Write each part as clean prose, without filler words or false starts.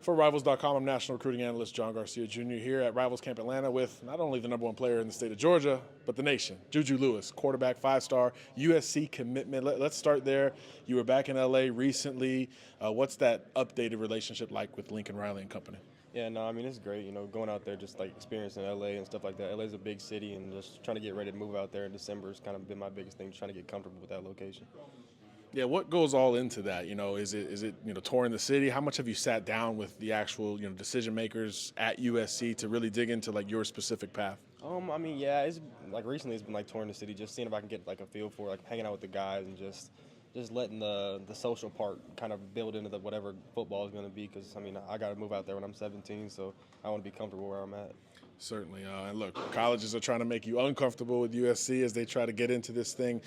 For Rivals.com, I'm National Recruiting Analyst John Garcia Jr. here at Rivals Camp Atlanta with not only the #1 player in the state of Georgia, but the nation, Julian Lewis, quarterback, 5-star, USC commitment. Let's start there. You were back in LA recently. What's that updated relationship like with Lincoln Riley and company? Yeah, no, I mean, it's great, going out there, just like experiencing LA and stuff like that. LA's a big city, and just trying to get ready to move out there in December has kind of been my biggest thing, trying to get comfortable with that location. Yeah, what goes all into that? Is it touring the city? How much have you sat down with the actual decision makers at USC to really dig into like your specific path? I mean, yeah, it's like recently it's been like touring the city, just seeing if I can get like a feel for like hanging out with the guys and just letting the social part kind of build into the whatever football is going to be. Because I mean, I got to move out there when I'm 17, so I want to be comfortable where I'm at. Certainly. And look, colleges are trying to make you uncomfortable with USC as they try to get into this thing.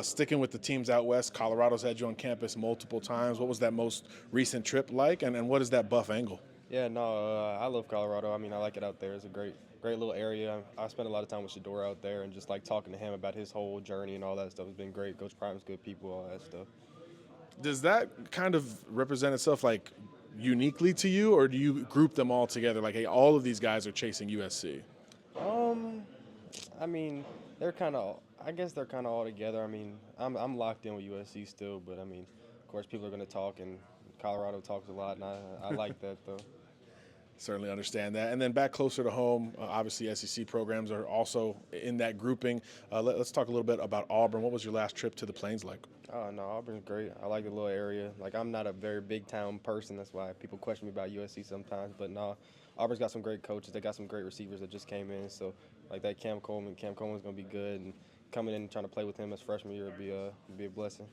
Sticking with the teams out west, Colorado's had you on campus multiple times. What was that most recent trip like, and what is that buff angle? Yeah, no, I love Colorado. I mean, I like it out there. It's a great little area. I spent a lot of time with Shador out there and just like talking to him about his whole journey and all that stuff. It's been great. Coach Prime's good people, all that stuff. Does that kind of represent itself like uniquely to you, or do you group them all together? Like, hey, all of these guys are chasing USC. I mean, I guess they're kind of all together. I mean, I'm locked in with USC still, but I mean, of course, people are going to talk, and Colorado talks a lot, and I like that though. Certainly understand that. And then back closer to home, obviously SEC programs are also in that grouping. Let's talk a little bit about Auburn. What was your last trip to the Plains like? Oh, no, Auburn's great. I like the little area. Like, I'm not a very big town person. That's why people question me about USC sometimes. But no, Auburn's got some great coaches. They got some great receivers that just came in. So, like that Cam Coleman's going to be good. And coming in and trying to play with him as freshman year would be a blessing.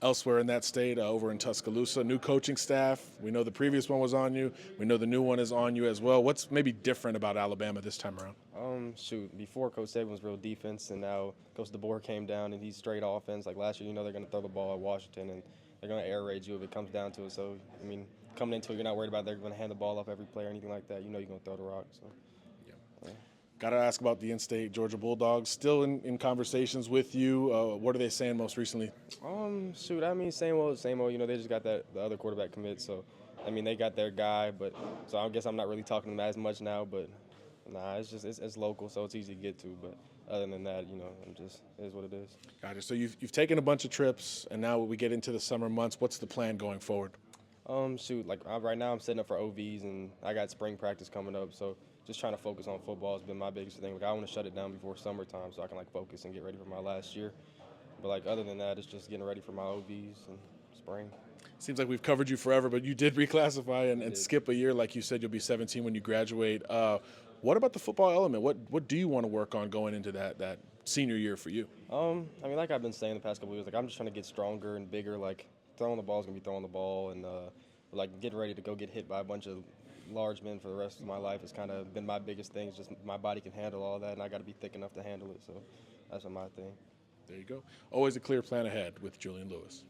Elsewhere in that state, over in Tuscaloosa, new coaching staff. We know the previous one was on you. We know the new one is on you as well. What's maybe different about Alabama this time around? Before Coach Saban was real defense, and now Coach DeBoer came down and he's straight offense. Like last year, they're going to throw the ball at Washington, and they're going to air raid you if it comes down to it. So, I mean, coming into it, you're not worried about they're going to hand the ball off every play or anything like that. You're going to throw the rock. So. Yeah. Got to ask about the in-state Georgia Bulldogs. Still in conversations with you. What are they saying most recently? I mean, same old. They just got the other quarterback commit. So, I mean, they got their guy, but so I guess I'm not really talking to them as much now. But nah, it's local, so it's easy to get to. But other than that, it is what it is. Gotcha. So you've taken a bunch of trips, and now we get into the summer months. What's the plan going forward? Right now I'm setting up for OVs, and I got spring practice coming up. So just trying to focus on football has been my biggest thing. Like, I want to shut it down before summertime so I can focus and get ready for my last year. But other than that, it's just getting ready for my OVs and spring. Seems like we've covered you forever, but you did reclassify and skip a year. Like you said, you'll be 17 when you graduate. What about the football element? What do you want to work on going into that senior year for you? I mean, like I've been saying the past couple of years, I'm just trying to get stronger and bigger. Throwing the ball is going to be throwing the ball, and getting ready to go get hit by a bunch of large men for the rest of my life has kind of been my biggest thing. It's just my body can handle all that, and I got to be thick enough to handle it. So that's my thing. There you go. Always a clear plan ahead with Julian Lewis.